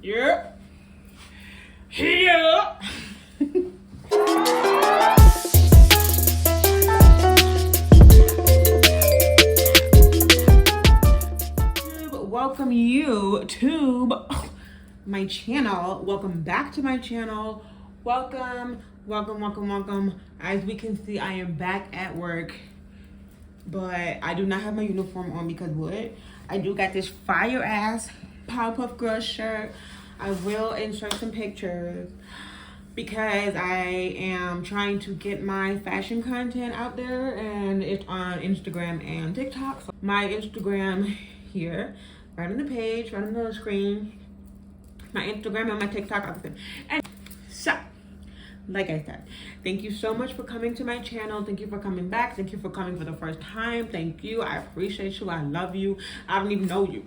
Yeah. Yeah. Welcome you to my channel. Welcome back to my channel. Welcome. As we can see, I am back at work, but I do not have my uniform on because what? I do got this fire ass Powerpuff Girls shirt. I will insert some pictures because I am trying to get my fashion content out there, and it's on Instagram and TikTok. So my Instagram here, right on the page, right on the screen. My Instagram and my TikTok are the same. And so, like I said, thank you so much for coming to my channel. Thank you for coming back. Thank you for coming for the first time. Thank you. I appreciate you. I love you. I don't even know you,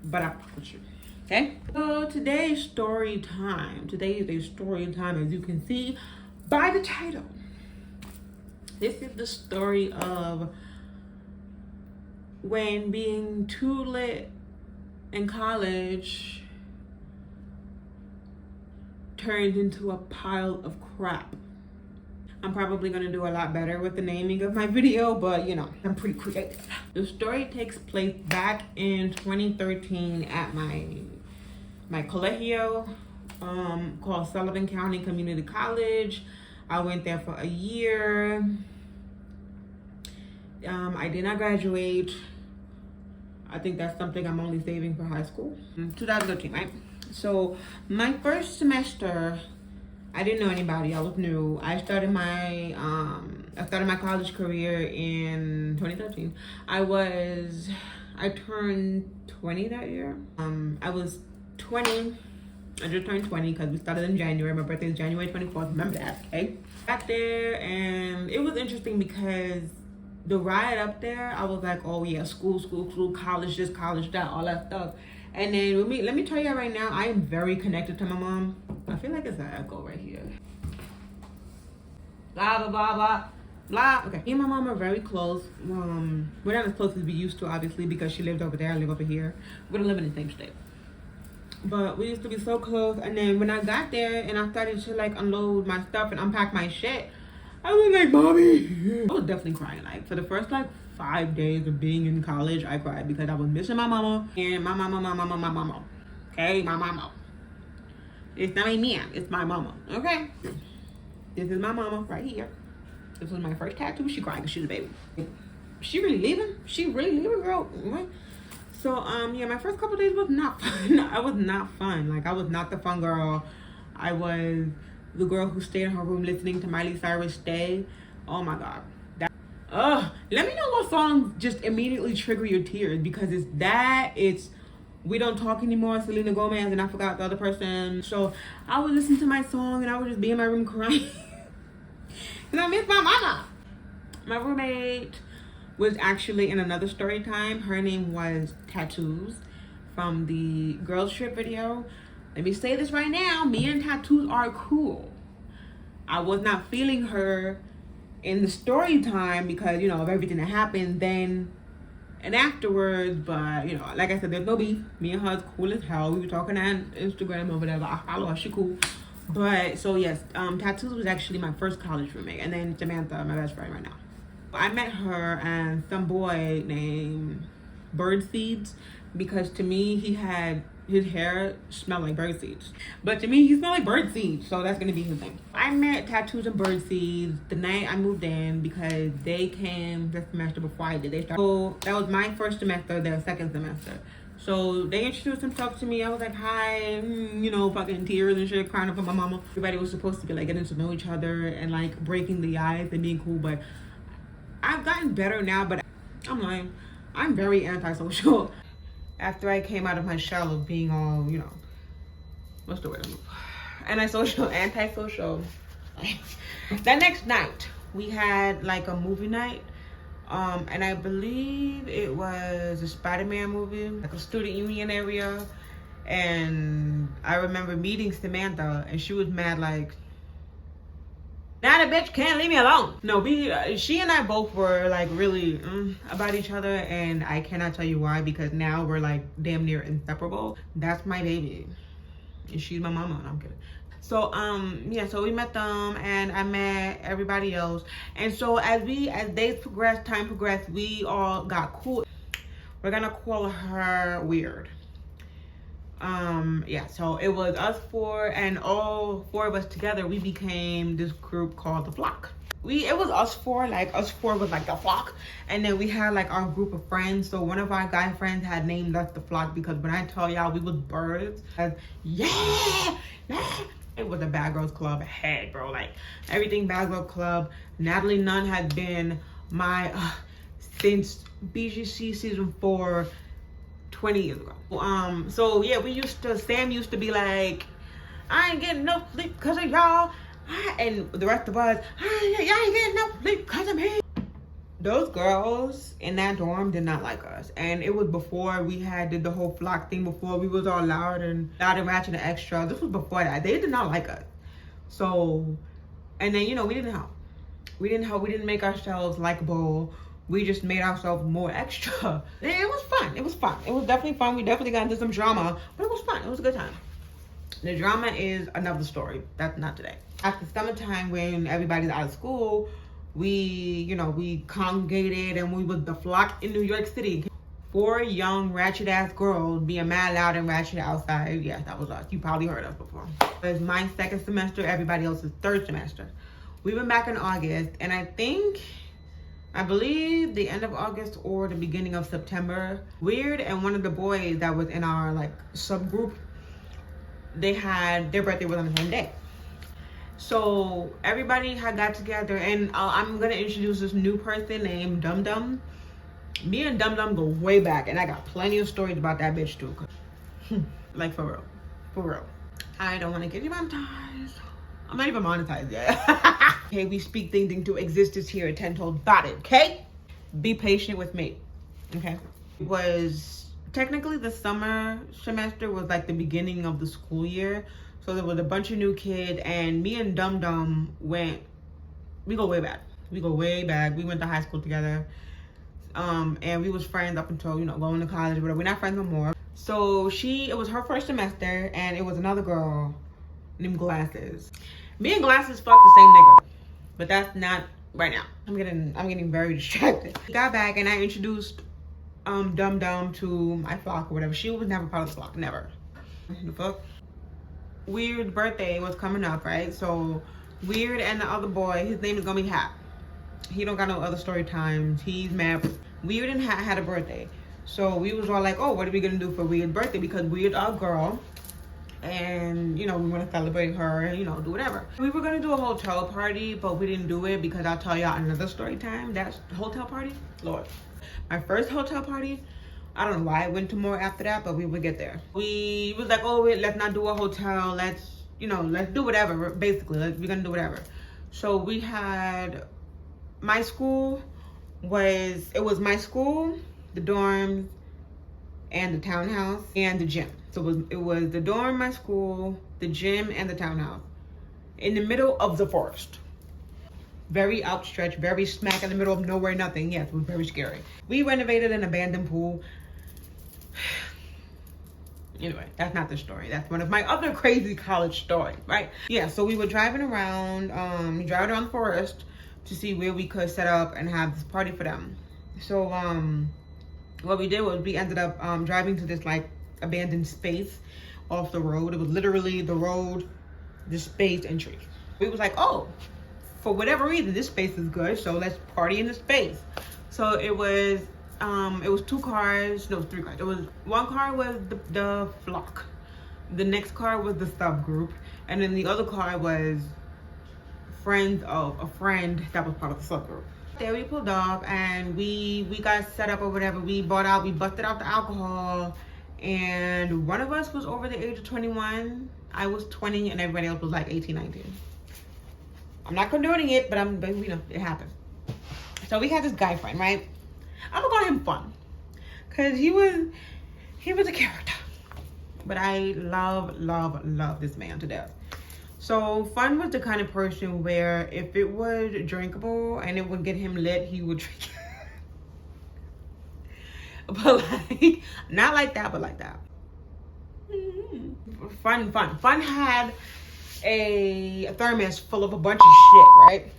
but I fuck with you. Okay? So today's story time. Today is a story time, as you can see by the title. This is the story of when being too lit in college turned into a pile of crap. I'm probably gonna do a lot better with the naming of my video, but you know, I'm pretty creative. The story takes place back in 2013 at my colegio, called Sullivan County Community College. I went there for a year. I did not graduate. I think that's something I'm only saving for high school. 2013, right? So my first semester, I didn't know anybody. I was new. I started my college career in 2013. I turned 20 that year. I was 20. I just turned 20 because we started in January. My birthday is January 24th. Remember that, okay? Got there, and it was interesting because the ride up there, I was like, oh yeah, school, college this, college that, all that stuff. And then let me tell you right now, I am very connected to my mom. I feel like it's an echo right here. Blah, blah, blah, blah, blah. Okay, me and my mom are very close. We're not as close as we used to, obviously, because she lived over there, I live over here. We don't live in the same state. But we used to be so close. And then when I got there and I started to like unload my stuff and unpack my shit, I was like, mommy. I was definitely crying. Like for the first like 5 days of being in college, I cried because I was missing my mama and my mama. Okay, my mama. It's not my man, it's my mama. Okay, this is my mama right here. This was my first tattoo. She cried because she's a baby. She really leaving? She really leaving, girl? What? So yeah, my first couple days was not fun. I was not fun. Like I was not the fun girl. I was the girl who stayed in her room listening to Miley Cyrus Stay. Oh my god. Let me know what songs just immediately trigger your tears, because it's We Don't Talk Anymore, Selena Gomez, and I forgot the other person. So I would listen to my song and I would just be in my room crying. And I miss my mama. My roommate was actually in another story time. Her name was Tattoos from the Girls Trip video. Let me say this right now, me and Tattoos are cool. I was not feeling her in the story time because, you know, of everything that happened then and afterwards. But, you know, like I said, there's no beef. Me and her is cool as hell. We were talking on Instagram or whatever. I follow her, she cool. But, so yes, Tattoos was actually my first college roommate. And then Samantha, my best friend right now. I met her and some boy named Birdseeds, because to me, his hair smelled like bird seeds. But to me, he smelled like bird seeds, so that's gonna be his name. I met Tattoos and Birdseeds the night I moved in because they came the semester before I did. So that was my first semester, their second semester. So they introduced themselves to me. I was like, hi, you know, fucking tears and shit, crying up for my mama. Everybody was supposed to be like getting to know each other and like breaking the ice and being cool, but I've gotten better now, but I'm lying. I'm very antisocial. After I came out of my shell of being all, you know, what's the word? Antisocial. That next night, we had like a movie night. And I believe it was a Spider-Man movie, like a student union area. And I remember meeting Samantha, and she was mad like, now the bitch can't leave me alone. No, she and I both were like really about each other, and I cannot tell you why, because now we're like damn near inseparable. That's my baby. And she's my mama. No, I'm kidding. So yeah, so we met them and I met everybody else. And so as days progressed, time progressed, we all got cool. We're gonna call her Weird. Yeah, so it was us four, and all four of us together, we became this group called the Flock. It was us four, like us four was like the Flock, and then we had like our group of friends. So one of our guy friends had named us the Flock because when I tell y'all we was birds, yeah, it was a Bad Girls Club head, bro. Like everything Bad Girl Club. Natalie Nunn had been my since BGC season 4 20 years ago. So yeah, Sam used to be like, I ain't getting no sleep because of y'all. And the rest of us, y'all ain't getting no sleep because of me. Those girls in that dorm did not like us. And it was before we did the whole Flock thing, before we was all loud and ratchet and extra. This was before that. They did not like us. So, and then, we didn't help. We didn't make ourselves likable. We just made ourselves more extra. It was fun. It was definitely fun. We definitely got into some drama, but it was fun. It was a good time. The drama is another story. That's not today. After summertime, when everybody's out of school, we congregated and we was the Flock in New York City. 4 young ratchet ass girls being mad loud and ratchet outside. Yes, that was us. You probably heard us before. It was my 2nd semester, everybody else's 3rd semester. We went back in August, and I believe the end of August or the beginning of September, Weird and one of the boys that was in our like subgroup, their birthday was on the same day. So everybody had got together, and I'm gonna introduce this new person named Dum Dum. Me and Dum Dum go way back, and I got plenty of stories about that bitch too. Like for real. I don't want to get you monetized. I'm not even monetized yet. Okay, we speak things into existence here at 10 Toes About It, okay? Be patient with me, okay? It was technically the summer semester was like the beginning of the school year. So there was a bunch of new kids, and me and Dum Dum we go way back. We went to high school together. And we was friends up until, going to college or whatever. We're not friends no more. So it was her first semester, and it was another girl named Glasses. Me and Glasses fucked the same nigga, but that's not right now. I'm getting very distracted. We got back, and I introduced Dum Dum to my Flock or whatever. She was never part of the Flock, never. The fuck. Weird's birthday was coming up, right? So Weird and the other boy, his name is gonna be Hat. He don't got no other story times. He's mad. Weird and Hat had a birthday, so we was all like, oh, what are we gonna do for Weird's birthday? Because Weird's our girl. And we want to celebrate her and do whatever. We were gonna do a hotel party, but we didn't do it because I'll tell y'all another story time. That's hotel party, Lord. My first hotel party, I don't know why I went to more after that, but we would get there. We was like, oh wait, let's not do a hotel, let's do whatever. Basically, we're gonna do whatever. So we had my school was my school, the dorms, and the townhouse, and the gym. So it was the dorm, my school, the gym, and the townhouse. In the middle of the forest. Very outstretched, very smack in the middle of nowhere, nothing. Yes, it was very scary. We renovated an abandoned pool. Anyway, that's not the story. That's one of my other crazy college stories, right? Yeah, so we were driving around the forest to see where we could set up and have this party for them. So what we did was we ended up driving to this like abandoned space off the road. It was literally the road, the space, and trees. We was like, oh, for whatever reason, this space is good, so let's party in the space. So it was 2 cars, no, 3 cars. It was one car was the Flock, the next car was the subgroup, and then the other car was friends of a friend that was part of the subgroup. There we pulled up and we got set up or whatever. We busted out the alcohol, and one of us was over the age of 21. I was 20 and everybody else was like 18, 19. I'm not condoning it, but it happened. So we had this guy friend, right? I'm gonna call him Fun, cause he was a character. But I love this man to death. So Fun was the kind of person where if it was drinkable and it would get him lit, he would drink it. But like, not like that, but like that. Fun had a thermos full of a bunch of shit, right?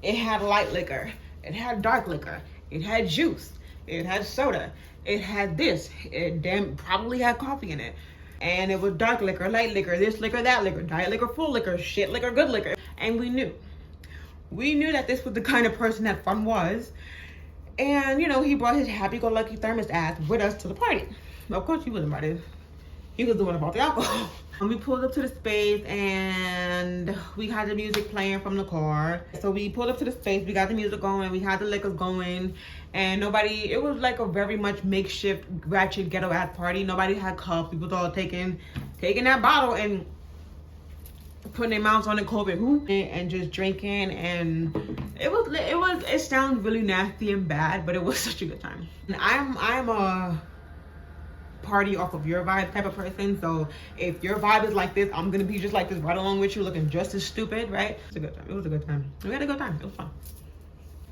It had light liquor, it had dark liquor, it had juice, it had soda, it had this, it probably had coffee in it. And it was dark liquor, light liquor, this liquor, that liquor, diet liquor, full liquor, shit liquor, good liquor. And we knew that this was the kind of person that Fun was. And, you know, he brought his happy-go-lucky thermos ass with us to the party. Of course, he was invited. He was doing about the alcohol. And we pulled up to the space and we had the music playing from the car. So we pulled up to the space, we got the music going, we had the liquors going, and it was like a very much makeshift ratchet ghetto ass party. Nobody had cups. People was all taking that bottle and putting their mouths on the COVID and just drinking, and it sounds really nasty and bad, but it was such a good time. And I'm a party off of your vibe type of person, so if your vibe is like this, I'm gonna be just like this right along with you, looking just as stupid, right? It's a good time. It was a good time. We had a good time. It was fun.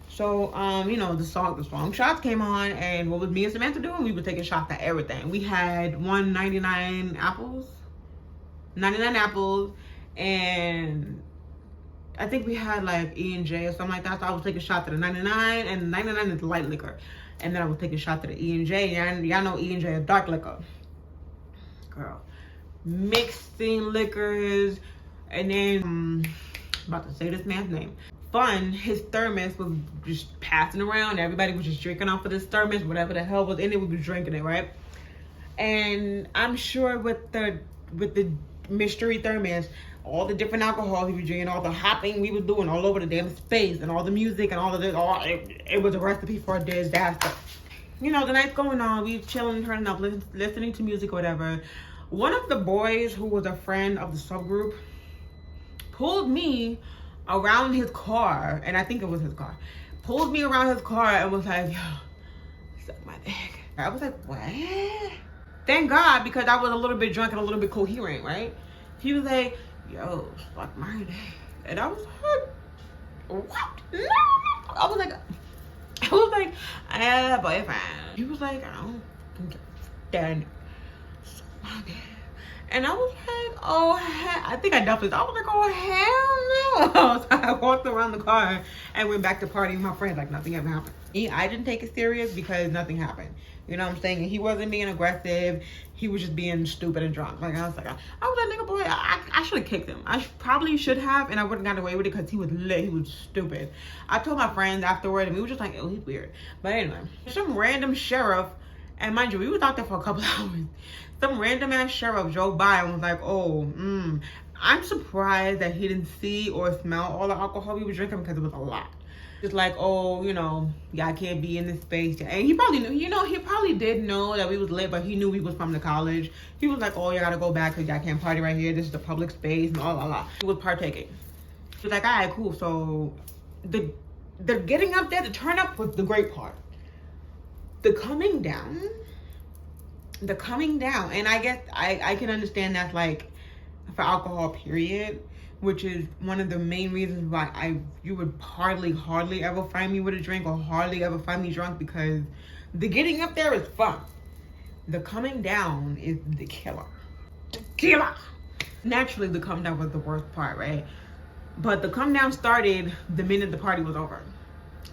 So you know, the song shots came on, and what was me and Samantha doing? We were taking shots at everything. We had 199 apples, 99 apples, and I think we had like E&J or something like that. So I was taking shots at the 99, and 99 is light liquor. And then I was taking shots at the E&J. And y'all know E&J is dark liquor. Girl. Mixing liquors. And then, I'm about to say this man's name. Fun, his thermos was just passing around. Everybody was just drinking off of this thermos. Whatever the hell was in it, we was drinking it, right? And I'm sure with the mystery thermos, all the different alcohol we were drinking, all the hopping we were doing all over the damn space, and all the music and all of this, it was a recipe for a disaster. You know, the night's going on, we chilling, turning up, listening to music or whatever. One of the boys who was a friend of the subgroup pulled me around his car, and I think it was his car, pulled me around his car and was like, yo, suck my dick. I was like, what? Thank God, because I was a little bit drunk and a little bit coherent, right? He was like, yo, suck my dick. And I was like, what? No. I was like, I have a boyfriend. He was like, I don't think that suck my dick. And I was like, oh, hell. I think I dumped it. I was like, oh, hell no. So I walked around the car and went back to partying with my friends like nothing ever happened. I didn't take it serious because nothing happened. You know what I'm saying? And he wasn't being aggressive. He was just being stupid and drunk. Like, I was like, nigga, boy, I should have kicked him. I probably should have, and I wouldn't have gotten away with it because he was lit. He was stupid. I told my friends afterward, and we were just like, oh, he's weird. But anyway, some random sheriff, and mind you, we was out there for a couple hours. Some random ass sheriff drove by and was like, oh, I'm surprised that he didn't see or smell all the alcohol we were drinking because it was a lot. Just like, oh, you know, y'all can't be in this space. And he probably knew, you know, he probably did know that we was lit, but he knew we was from the college. He was like, oh, you gotta go back because y'all can't party right here. This is a public space and all, blah. He was partaking. He was like, all right, cool. So the getting up there, the turn up was the great part. The coming down, and I guess I can understand that's like for alcohol, period, which is one of the main reasons why you would hardly ever find me with a drink or hardly ever find me drunk, because the getting up there is fun. The coming down is the killer. Naturally, the come down was the worst part, right? But the come down started the minute the party was over.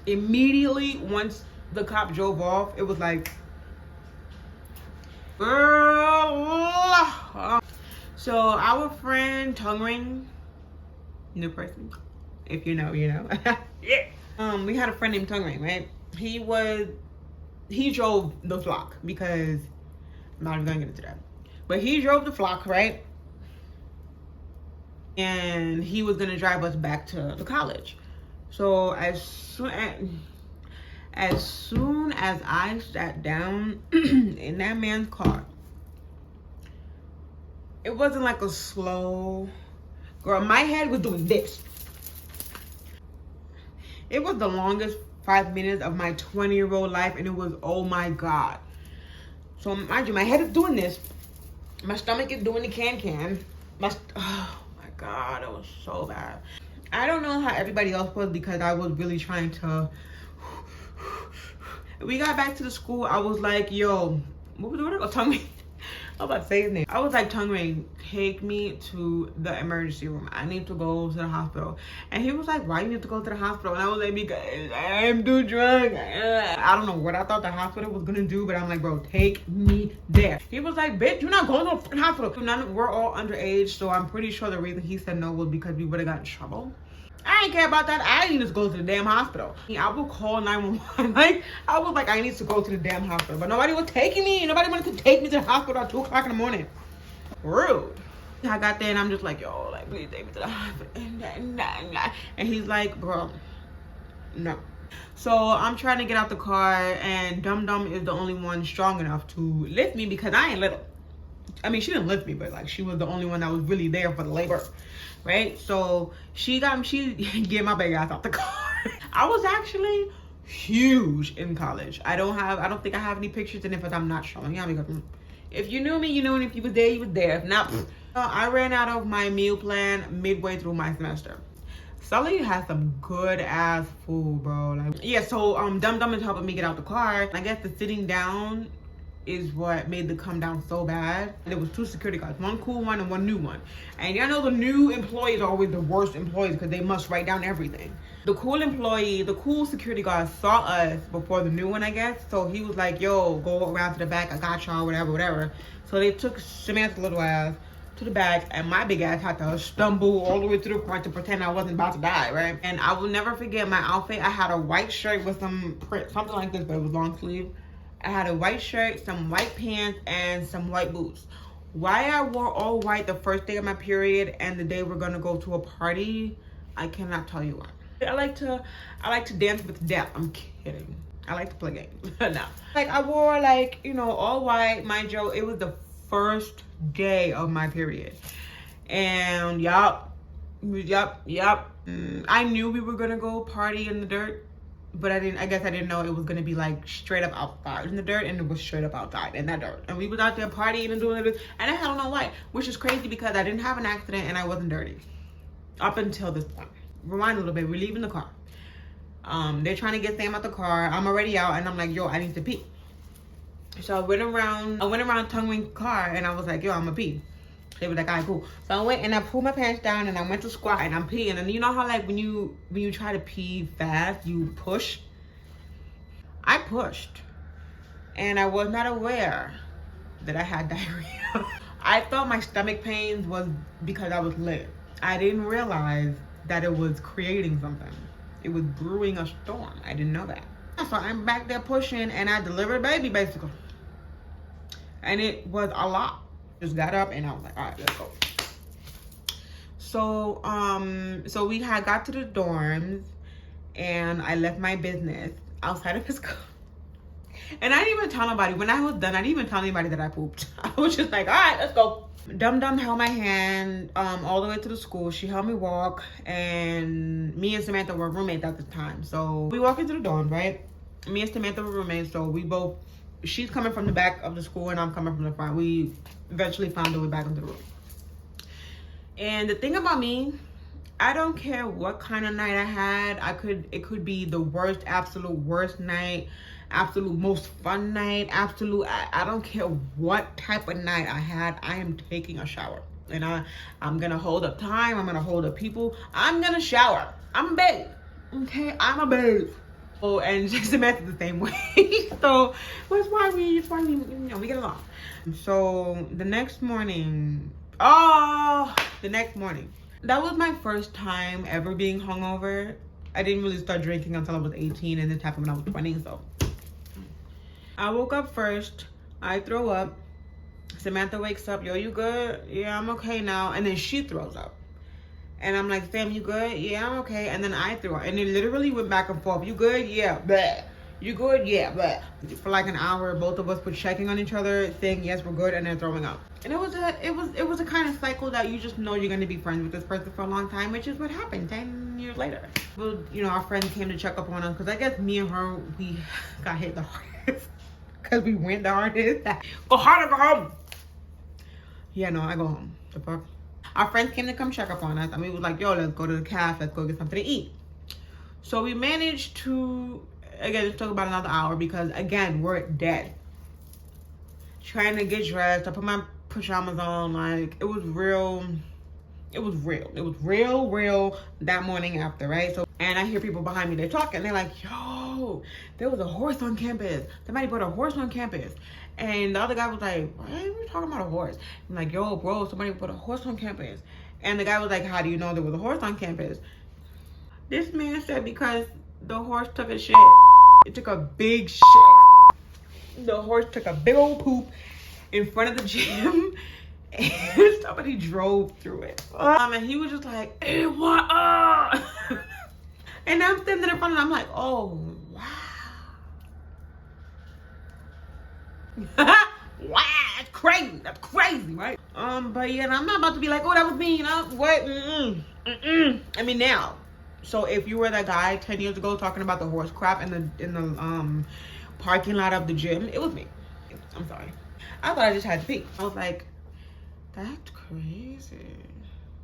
Immediately, once the cop drove off, it was like, girl. So our friend Tongue Ring, new person, if you know, you know. Yeah. We had a friend named Tongue Ring, right? He drove the flock, because I'm not even gonna get into that. But he drove the flock, right? And he was gonna drive us back to the college. So as soon as I sat down in that man's car, it wasn't like a slow, girl, my head was doing this. It was the longest 5 minutes of my 20-year-old life, and it was, oh my God. So mind you, my head is doing this. My stomach is doing the can. Oh my God, it was so bad. I don't know how everybody else was, because I was really trying to. We got back to the school, I was like, yo, what was the word? Tongue Ring. I was about to say his name. I was like, Tung Rain, take me to the emergency room. I need to go to the hospital. And he was like, why you need to go to the hospital? And I was like, because I'm too drunk. I don't know what I thought the hospital was gonna do, but I'm like, bro, take me there. He was like, bitch, you're not going to the fucking hospital. We're all underage, so I'm pretty sure the reason he said no was because we would have gotten in trouble. I ain't care about that. I need to go to the damn hospital. I will call 911. Like, I was like, I need to go to the damn hospital. But nobody was taking me. Nobody wanted to take me to the hospital at 2 o'clock in the morning. Rude. I got there and I'm just like, yo, like, please take me to the hospital. And he's like, bro, no. So I'm trying to get out the car and Dum Dum is the only one strong enough to lift me because I ain't little. I mean, she didn't lift me, but like she was the only one that was really there for the labor, right? So she get my big ass out the car. I was actually huge in college. I don't think I have any pictures in it, but I'm not showing you. Because if you knew me, you knew, and if you was there, you was there. If not, I ran out of my meal plan midway through my semester. Sully has some good ass food, bro. Like, yeah, so Dum Dum is helping me get out the car. I guess the sitting down is what made the come down so bad. There was 2 security guards, one cool one and one new one. And y'all know the new employees are always the worst employees because they must write down everything. The cool security guard saw us before the new one, I guess. So he was like, yo, go around to the back, I got y'all, whatever. So they took Samantha's little ass to the back and my big ass had to stumble all the way to the front to pretend I wasn't about to die, right? And I will never forget my outfit. I had a white shirt with some print, something like this, but it was long sleeve. I had a white shirt, some white pants, and some white boots. Why I wore all white the first day of my period and the day we're gonna go to a party, I cannot tell you why. I like to dance with death. I'm kidding. I like to play games. No. Like I wore like, you know, all white. Mind you, it was the first day of my period. And yup. I knew we were gonna go party in the dirt. But I guess I didn't know it was gonna be like straight up outside in the dirt, and it was straight up outside in that dirt. And we was out there partying and doing it, and I had on all white, which is crazy because I didn't have an accident and I wasn't dirty. Up until this point. Rewind a little bit, we're leaving the car. They're trying to get Sam out the car. I'm already out and I'm like, yo, I need to pee. So I went around Tung Wing's car and I was like, yo, I'm gonna pee. They were like, all right, cool. So I went and I pulled my pants down and I went to squat and I'm peeing. And you know how like when you try to pee fast, you push? I pushed. And I was not aware that I had diarrhea. I thought my stomach pains was because I was lit. I didn't realize that it was creating something. It was brewing a storm. I didn't know that. So I'm back there pushing and I delivered baby basically. And it was a lot. Just got up and I was like, all right, let's go. So we had got to the dorms and I left my business outside of his car. And I didn't even tell nobody. When I was done, I didn't even tell anybody that I pooped. I was just like, all right, let's go. Dum Dum held my hand all the way to the school. She helped me walk and me and Samantha were roommates at the time. So we walked into the dorm, right? Me and Samantha were roommates, so we both, she's coming from the back of the school and I'm coming from the front. We eventually found our way back into the room. And the thing about me, I don't care what kind of night I had. It could be the worst, absolute worst night, absolute most fun night, I don't care what type of night I had. I am taking a shower. And I'm gonna hold up time, I'm gonna hold up people, I'm gonna shower. I'm a babe. Okay, I'm a babe. Oh, and Samantha's the same way. So that's why we you know, we get along. So the next morning, that was my first time ever being hungover. I didn't really start drinking until I was 18, and this happened when I was 20. So I woke up first, I throw up, Samantha wakes up, yo, you good? Yeah, I'm okay now. And then she throws up. And I'm like, Sam, you good? Yeah, I'm okay. And then I threw up. And it literally went back and forth. You good? Yeah, bleh. You good? Yeah, bleh. For like an hour, both of us were checking on each other, saying yes, we're good, and then throwing up. And it was a kind of cycle that you just know you're gonna be friends with this person for a long time, which is what happened 10 years later. Well, you know, our friends came to check up on us because I guess me and her, we got hit the hardest. Because we went the hardest. Go harder, go home. Yeah, no, I go home. The fuck? Our friends came to come check up on us, and we was like, yo, let's go to the cafe, let's go get something to eat. So we managed to, again, it took about another hour because, again, we're dead. trying to get dressed. I put my pajamas on. Like, it was real. It was real. It was real that morning after, right? So, and I hear people behind me, they're talking. They're like, yo, there was a horse on campus. Somebody put a horse on campus. And the other guy was like, why are you talking about a horse? I'm like, yo, bro, somebody put a horse on campus. And the guy was like, how do you know there was a horse on campus? This man said because the horse took a shit. It took a big shit. The horse took a big old poop in front of the gym. And somebody drove through it. And he was just like, hey, what up? And I'm standing in front of him. I'm like, oh, wow. Wow, that's crazy. That's crazy, right? But yeah, I'm not about to be like, oh, that was me, you know? What? I mean, now. So if you were that guy 10 years ago talking about the horse crap in the parking lot of the gym, it was me. I'm sorry. I thought I just had to pee. I was like, that's crazy.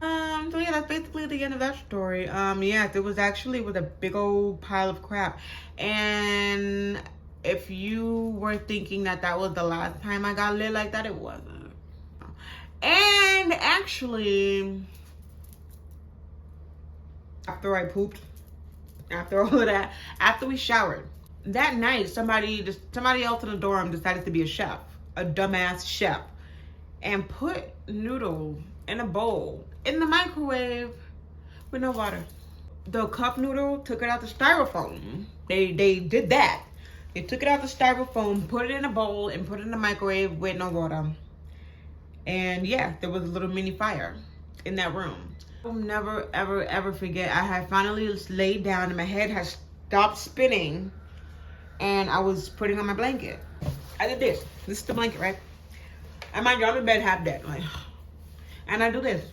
So yeah, that's basically the end of that story. Yes, it was actually with a big old pile of crap. And if you were thinking that that was the last time I got lit like that, it wasn't. And actually, after I pooped, after all of that, after we showered, that night, somebody else in the dorm decided to be a chef, a dumbass chef, and put noodles in a bowl in the microwave with no water. The cup noodle took it out the styrofoam. They did that. They took it out the styrofoam, put it in a bowl, and put it in the microwave with no water. And yeah, there was a little mini fire in that room. I'll never, ever, ever forget. I had finally laid down and my head had stopped spinning and I was putting on my blanket. I did this. This is the blanket, right? And mind you, I'm in bed half dead. Like, and I do this.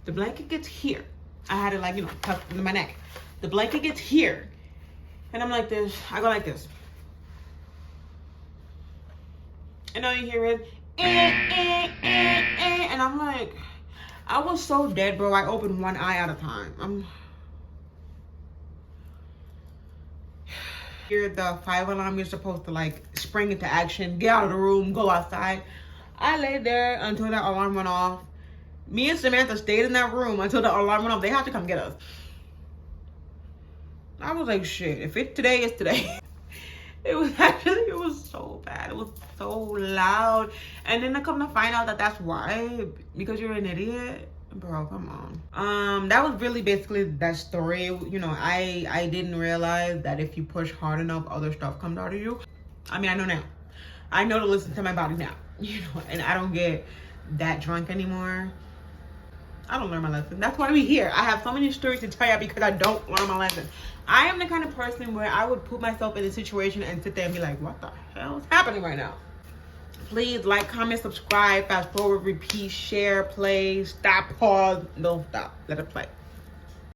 The blanket gets here. I had it like, you know, tucked into my neck. The blanket gets here. And I'm like this. I go like this. And all you hear is, and I'm like, I was so dead, bro. I opened one eye at a time. Here, the fire alarm, you're supposed to like spring into action, get out of the room, go outside. I laid there until that alarm went off. Me and Samantha stayed in that room until the alarm went off. They have to come get us. I was like, shit, if it's today, it's today. It was so bad. It was so loud. And then I come to find out that that's why, because you're an idiot. Bro, come on. That was really basically that story. You know, I didn't realize that if you push hard enough, other stuff comes out of you. I mean, I know now. I know to listen to my body now. You know, and I don't get that drunk anymore. I don't learn my lesson. That's why we're here. I have so many stories to tell you because I don't learn my lesson. I am the kind of person where I would put myself in a situation and sit there and be like, what the hell is happening right now? Please like, comment, subscribe, fast forward, repeat, share, play, stop, pause. Don't stop. Let it play.